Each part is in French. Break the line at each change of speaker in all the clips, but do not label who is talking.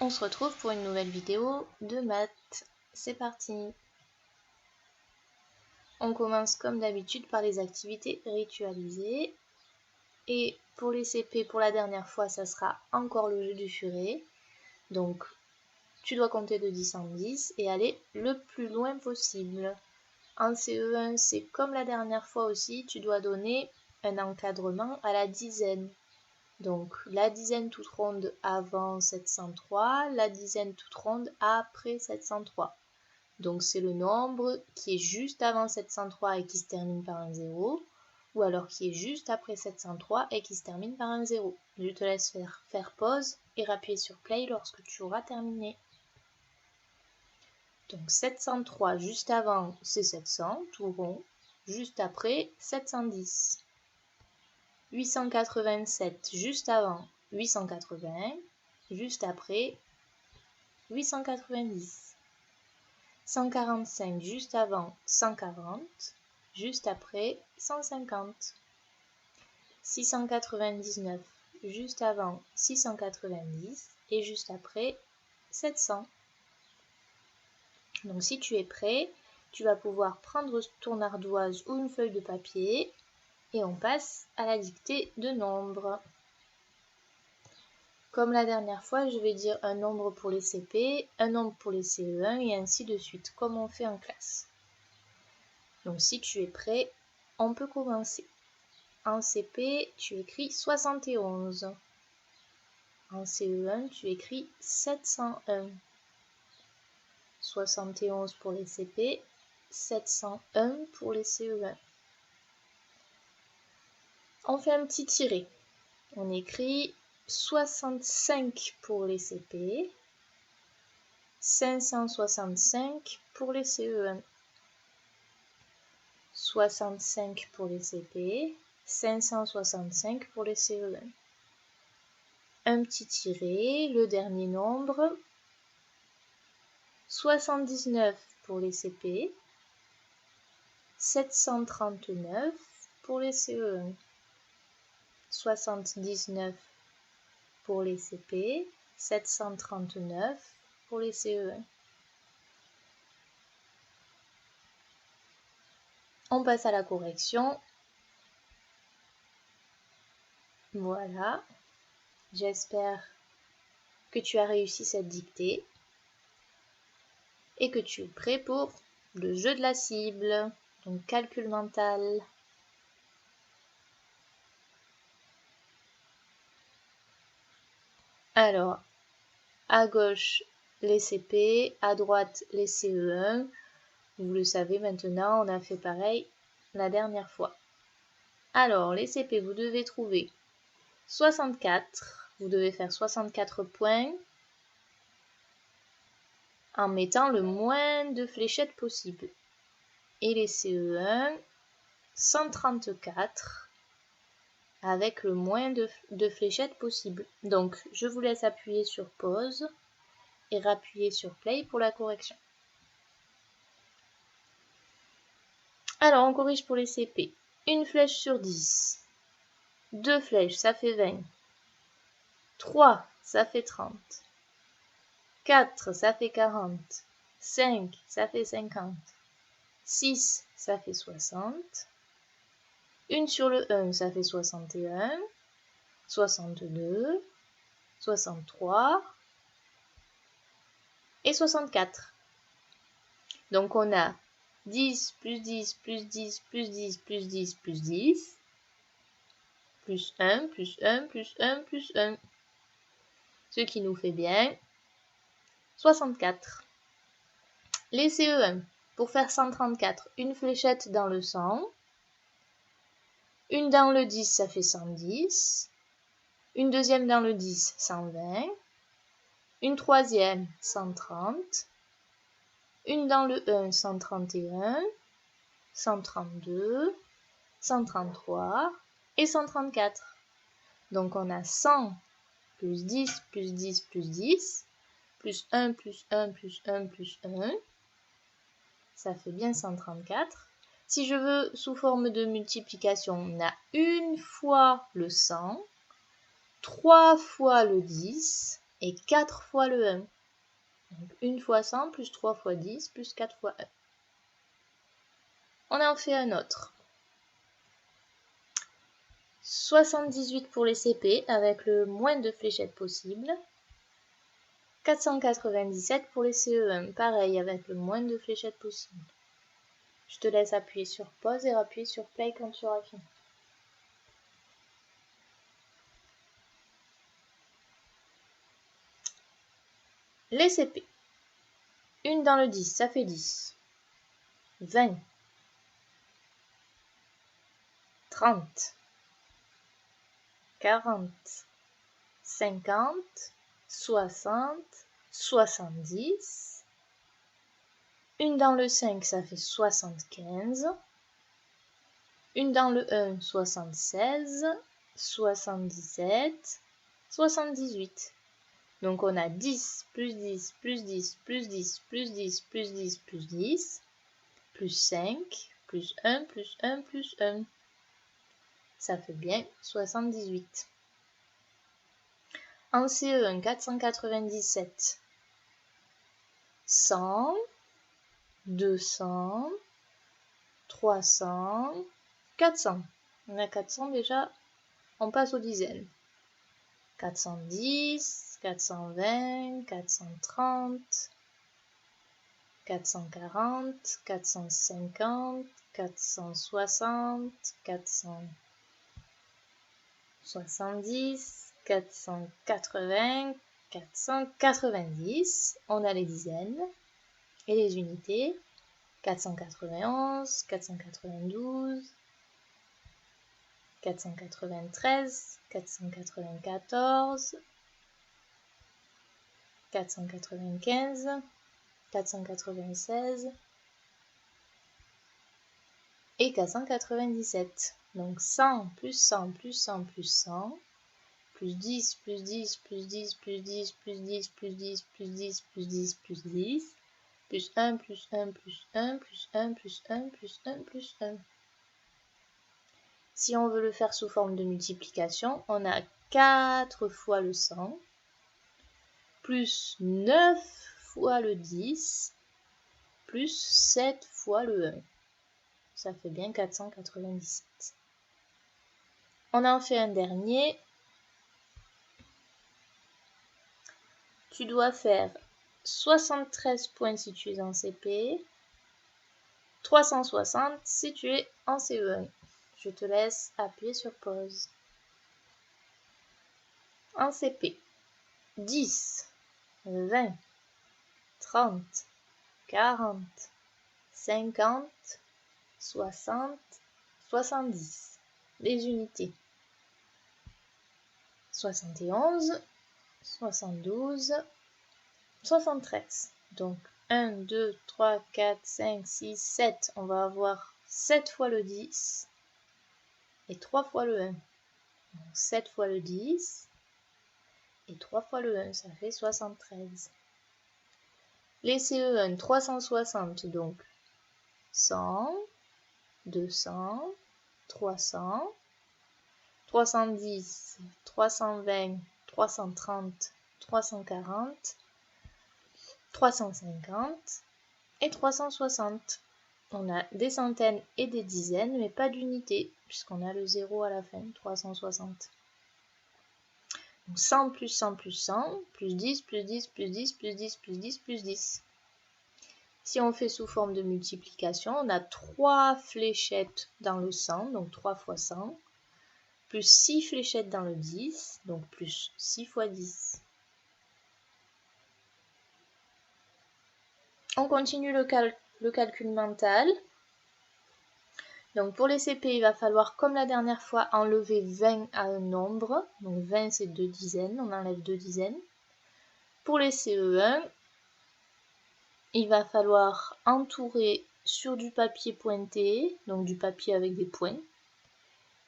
On se retrouve pour une nouvelle vidéo de maths. C'est parti. On commence comme d'habitude par les activités ritualisées. Et pour les CP, pour la dernière fois, ça sera encore le jeu du furet. Donc, tu dois compter de 10 en 10 et aller le plus loin possible. En CE1, c'est comme la dernière fois aussi, tu dois donner un encadrement à la dizaine. Donc, la dizaine toute ronde avant 703, la dizaine toute ronde après 703. Donc, c'est le nombre qui est juste avant 703 et qui se termine par un 0, ou alors qui est juste après 703 et qui se termine par un 0. Je te laisse faire pause et appuyer sur play lorsque tu auras terminé. Donc, 703 juste avant, c'est 700, tout rond. Juste après, 710. 887 juste avant, 880, juste après, 890. 145 juste avant, 140, juste après, 150. 699 juste avant, 690 et juste après, 700. Donc si tu es prêt, tu vas pouvoir prendre ton ardoise ou une feuille de papier et on passe à la dictée de nombres. Comme la dernière fois, je vais dire un nombre pour les CP, un nombre pour les CE1 et ainsi de suite, comme on fait en classe. Donc si tu es prêt, on peut commencer. En CP, tu écris 71. En CE1, tu écris 701. 71 pour les CP, 701 pour les CE1. On fait un petit tiré. On écrit 65 pour les CP, 565 pour les CE1. 65 pour les CP, 565 pour les CE1. Un petit tiré, le dernier nombre, 79 pour les CP, 739 pour les CE1. 79 pour les CP, 739 pour les CE1. On passe à la correction. Voilà. J'espère que tu as réussi cette dictée et que tu es prêt pour le jeu de la cible, donc calcul mental. Alors, à gauche les CP, à droite les CE1. Vous le savez maintenant, on a fait pareil la dernière fois. Alors, les CP, vous devez trouver 64. Vous devez faire 64 points en mettant le moins de fléchettes possible. Et les CE1, 134 avec le moins de fléchettes possible. Donc, je vous laisse appuyer sur pause et rappuyer sur play pour la correction. Alors, on corrige pour les CP. Une flèche sur 10. 2 flèches, ça fait 20. 3, ça fait 30. 4, ça fait 40. 5, ça fait 50. 6, ça fait 60. 1 sur le 1, ça fait 61. 62. 63. Et 64. Donc on a 10 plus 10 plus 10 plus 10 plus 10 plus 10. Plus 1 plus 1 plus 1 plus 1. Ce qui nous fait bien 64. Les CE1, pour faire 134, une fléchette dans le 100, une dans le 10, ça fait 110, une deuxième dans le 10, 120, une troisième, 130, une dans le 1, 131, 132, 133 et 134. Donc on a 100 plus 10 plus 10 plus 10, plus 1 plus 1 plus 1 plus 1, ça fait bien 134. Si je veux sous forme de multiplication, on a une fois le 100, 3 fois le 10 et 4 fois le 1. Donc 1 fois 100 plus 3 fois 10 plus 4 fois 1. On en fait un autre. 78 pour les CP avec le moins de fléchettes possible. 497 pour les CE1, pareil avec le moins de fléchettes possible. Je te laisse appuyer sur pause et appuyer sur play quand tu auras fini. Les CP. Une dans le 10, ça fait 10. 20. 30. 40. 50. 60. 70. Une dans le 5, ça fait 75. Une dans le 1, 76. 77. 78. Donc on a 10, plus 10, plus 10, plus 10, plus 10, plus 10, plus 10, plus 5, plus 1, plus 1, plus 1. Ça fait bien 78. En CE1, 497, 100, 200, 300, 400. On a 400 déjà, on passe aux dizaines. 410, 420, 430, 440, 450, 460, 470, 480, 490. On a les dizaines et les unités. 491, 492, 493, 494, 495, 496 et 497. Donc 100 plus 100 plus 100 plus 100, plus 10 plus 10 plus 10 plus 10 plus 10 plus 10 plus 10 plus 10 plus 10, plus 1 plus 1 plus 1 plus 1 plus 1 plus 1 plus 1. Si on veut le faire sous forme de multiplication, on a 4 fois le 100, plus 9 fois le 10, plus 7 fois le 1. Ça fait bien 497. On en fait un dernier. Tu dois faire 73 points si tu es en CP, 360 si tu es en CE1. Je te laisse appuyer sur pause. En CP, 10, 20, 30, 40, 50, 60, 70. Les unités. 71, 72, 73. Donc 1, 2, 3, 4, 5, 6, 7. On va avoir 7 fois le 10 et 3 fois le 1. Donc 7 fois le 10 et 3 fois le 1, ça fait 73. Les CE1, 360, donc 100, 200, 300, 310, 320, 330, 340, 350 et 360. On a des centaines et des dizaines, mais pas d'unités, puisqu'on a le 0 à la fin, 360. Donc 100 plus 100 plus 100, plus 10, plus 10, plus 10, plus 10, plus 10, plus 10. Si on fait sous forme de multiplication, on a 3 fléchettes dans le 100, donc 3 fois 100, plus 6 fléchettes dans le 10, donc plus 6 fois 10. On continue le calcul mental. Donc pour les CP, il va falloir, comme la dernière fois, enlever 20 à un nombre. Donc 20, c'est 2 dizaines, on enlève 2 dizaines. Pour les CE1, il va falloir entourer sur du papier pointé, donc du papier avec des points,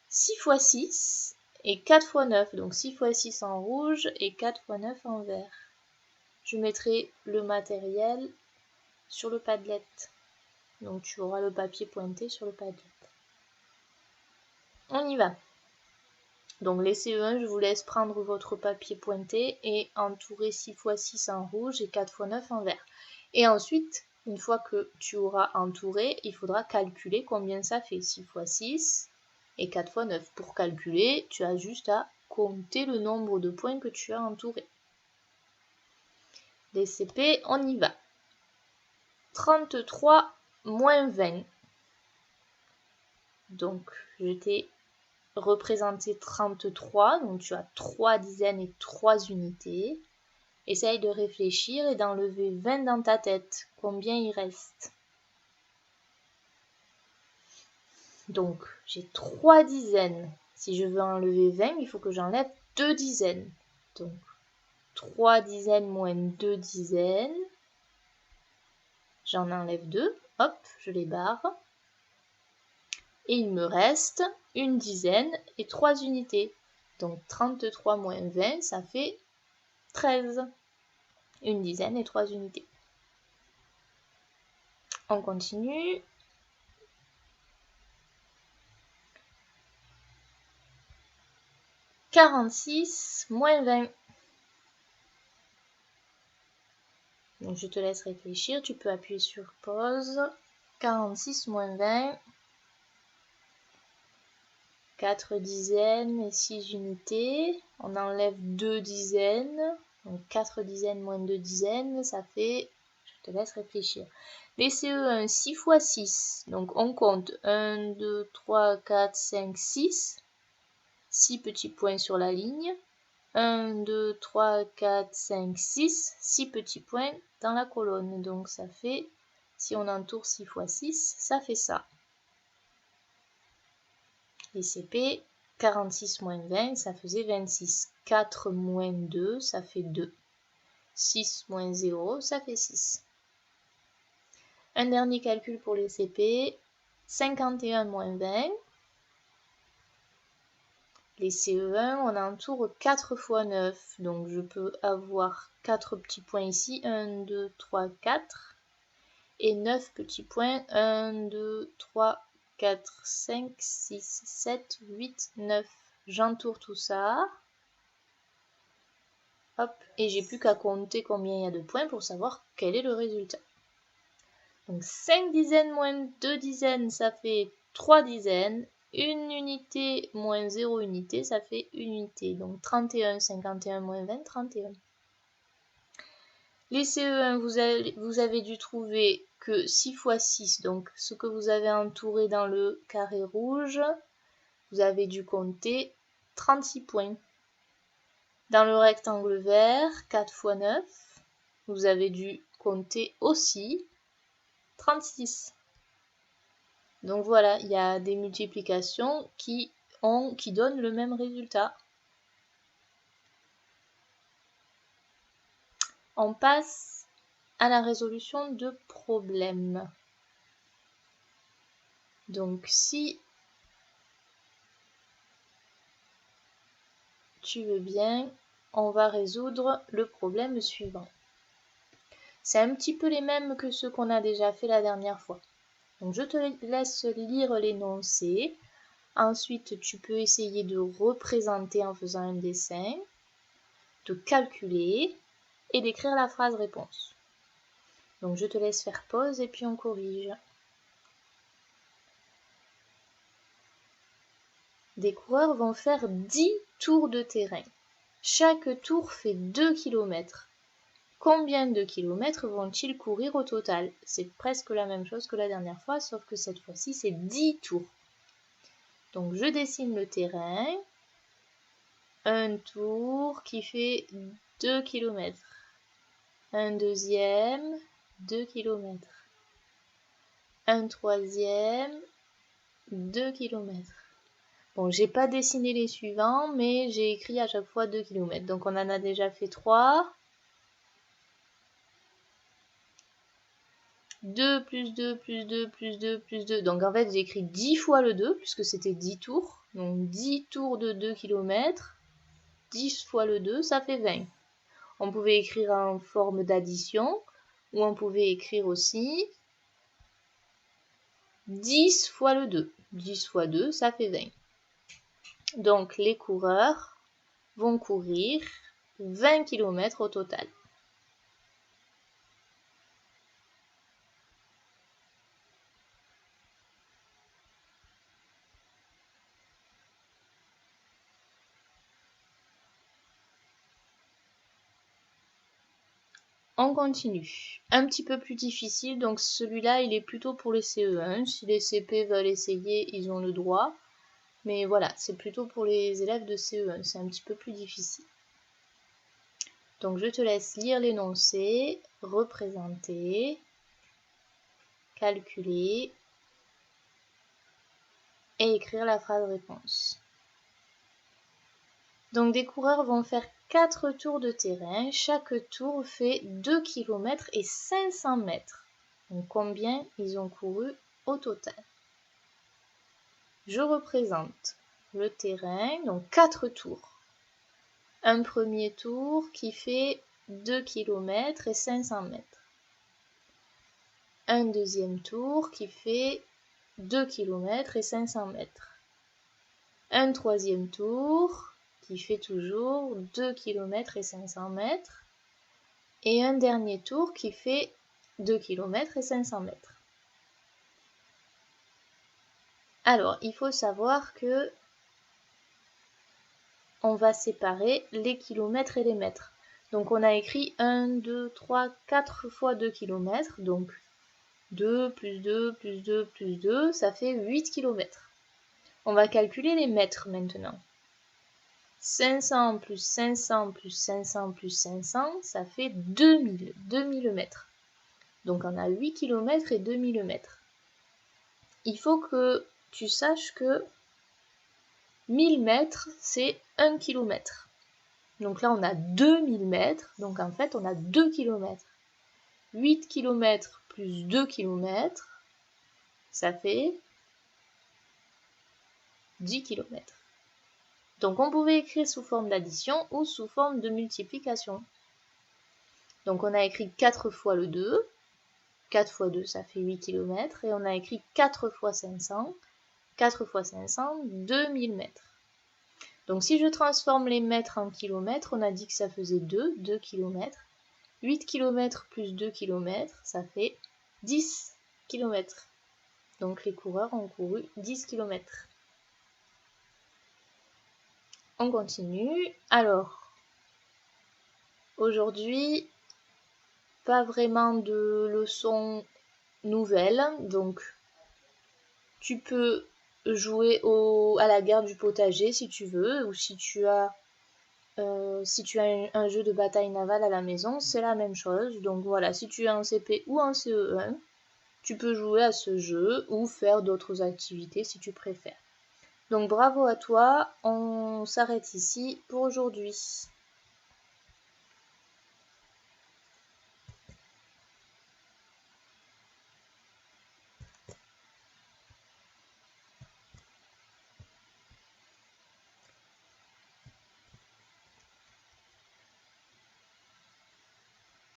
6 fois 6 et 4 fois 9, donc 6 fois 6 en rouge et 4 fois 9 en vert. Je mettrai le matériel sur le Padlet. Donc tu auras le papier pointé sur le Padlet. On y va. Donc les CE1, je vous laisse prendre votre papier pointé et entourer 6 x 6 en rouge et 4 x 9 en vert. Et ensuite, une fois que tu auras entouré, il faudra calculer combien ça fait. 6 x 6 et 4 x 9. Pour calculer, tu as juste à compter le nombre de points que tu as entourés. Les CP, on y va. 33 moins 20. Donc, je t'ai représenté 33. Donc, tu as 3 dizaines et 3 unités. Essaye de réfléchir et d'enlever 20 dans ta tête. Combien il reste? Donc, j'ai 3 dizaines. Si je veux enlever 20, il faut que j'enlève 2 dizaines. Donc, 3 dizaines moins 2 dizaines. J'en enlève 2. Hop, je les barre. Et il me reste une dizaine et 3 unités. Donc, 33 moins 20, ça fait 13. Une dizaine et 3 unités. On continue. 46 moins 20. Donc je te laisse réfléchir, tu peux appuyer sur pause. 46 moins 20. 4 dizaines et 6 unités. On enlève 2 dizaines. Donc 4 dizaines moins 2 dizaines, ça fait... Je te laisse réfléchir. Les CE1, 6 x 6. Donc on compte 1, 2, 3, 4, 5, 6. 6 petits points sur la ligne. 1, 2, 3, 4, 5, 6. 6 petits points dans la colonne. Donc ça fait, si on entoure 6 x 6, ça fait ça. Les CP, 46 moins 20, ça faisait 26. 4 moins 2, ça fait 2. 6 moins 0, ça fait 6. Un dernier calcul pour les CP. 51 moins 20. Les CE1, on entoure 4 x 9. Donc je peux avoir 4 petits points ici. 1, 2, 3, 4. Et 9 petits points. 1, 2, 3, 4, 5, 6, 7, 8, 9. J'entoure tout ça. Hop, et j'ai plus qu'à compter combien il y a de points pour savoir quel est le résultat. Donc 5 dizaines moins 2 dizaines, ça fait 3 dizaines. 1 unité moins 0 unité, ça fait 1 unité. Donc 31, 51 moins 20, 31. Les CE1, vous avez dû trouver que 6 x 6, donc ce que vous avez entouré dans le carré rouge, vous avez dû compter 36 points. Dans le rectangle vert, 4 x 9, vous avez dû compter aussi 36. Donc voilà, il y a des multiplications qui donnent le même résultat. On passe à la résolution de problèmes. Donc si tu veux bien, on va résoudre le problème suivant. C'est un petit peu les mêmes que ceux qu'on a déjà fait la dernière fois. Donc je te laisse lire l'énoncé. Ensuite, tu peux essayer de représenter en faisant un dessin, de calculer et d'écrire la phrase réponse. Donc je te laisse faire pause et puis on corrige. Des coureurs vont faire 10 tours de terrain. Chaque tour fait 2 km. Combien de kilomètres vont-ils courir au total? C'est presque la même chose que la dernière fois, sauf que cette fois-ci, c'est 10 tours. Donc, je dessine le terrain. Un tour qui fait 2 km. Un deuxième, 2 km. Un troisième, 2 km. Bon, j'ai pas dessiné les suivants, mais j'ai écrit à chaque fois 2 km. Donc, on en a déjà fait 3. 2 plus 2 plus 2 plus 2 plus 2. Donc en fait, j'ai écrit 10 fois le 2, puisque c'était 10 tours. Donc 10 tours de 2 km. 10 fois le 2, ça fait 20. On pouvait écrire en forme d'addition, ou on pouvait écrire aussi 10 fois le 2. 10 fois 2, ça fait 20. Donc les coureurs vont courir 20 km au total. On continue. Un petit peu plus difficile, donc celui-là il est plutôt pour les CE1. Si les CP veulent essayer, ils ont le droit. Mais voilà, c'est plutôt pour les élèves de CE1, c'est un petit peu plus difficile. Donc je te laisse lire l'énoncé, représenter, calculer et écrire la phrase réponse. Donc des coureurs vont faire 4 tours de terrain, chaque tour fait 2 km et 500 mètres. Donc combien ils ont couru au total? Je représente le terrain, donc 4 tours. Un premier tour qui fait 2 km et 500 mètres. Un deuxième tour qui fait 2 km et 500 mètres. Un troisième tour qui fait toujours 2 km et 500 mètres. Et un dernier tour qui fait 2 km et 500 mètres. Alors, il faut savoir que on va séparer les kilomètres et les mètres. Donc on a écrit 1, 2, 3, 4 fois 2 km, donc 2 plus 2 plus 2 plus 2, ça fait 8 km. On va calculer les mètres maintenant. 500 plus 500 plus 500 plus 500, ça fait 2000 mètres. Donc on a 8 km et 2000 mètres. Il faut que tu saches que 1000 mètres, c'est 1 km. Donc là, on a 2000 mètres, donc en fait, on a 2 km. 8 km plus 2 km, ça fait 10 km. Donc on pouvait écrire sous forme d'addition ou sous forme de multiplication. Donc on a écrit 4 fois le 2, 4 fois 2 ça fait 8 km, et on a écrit 4 fois 500, 4 fois 500, 2000 mètres. Donc si je transforme les mètres en kilomètres, on a dit que ça faisait 2 km. 8 km plus 2 km, ça fait 10 km. Donc les coureurs ont couru 10 km. On continue. Alors, aujourd'hui, pas vraiment de leçons nouvelles. Donc, tu peux jouer à la guerre du potager si tu veux, ou si tu as un jeu de bataille navale à la maison, c'est la même chose. Donc voilà, si tu es en CP ou en CE1, tu peux jouer à ce jeu ou faire d'autres activités si tu préfères. Donc bravo à toi, on s'arrête ici pour aujourd'hui.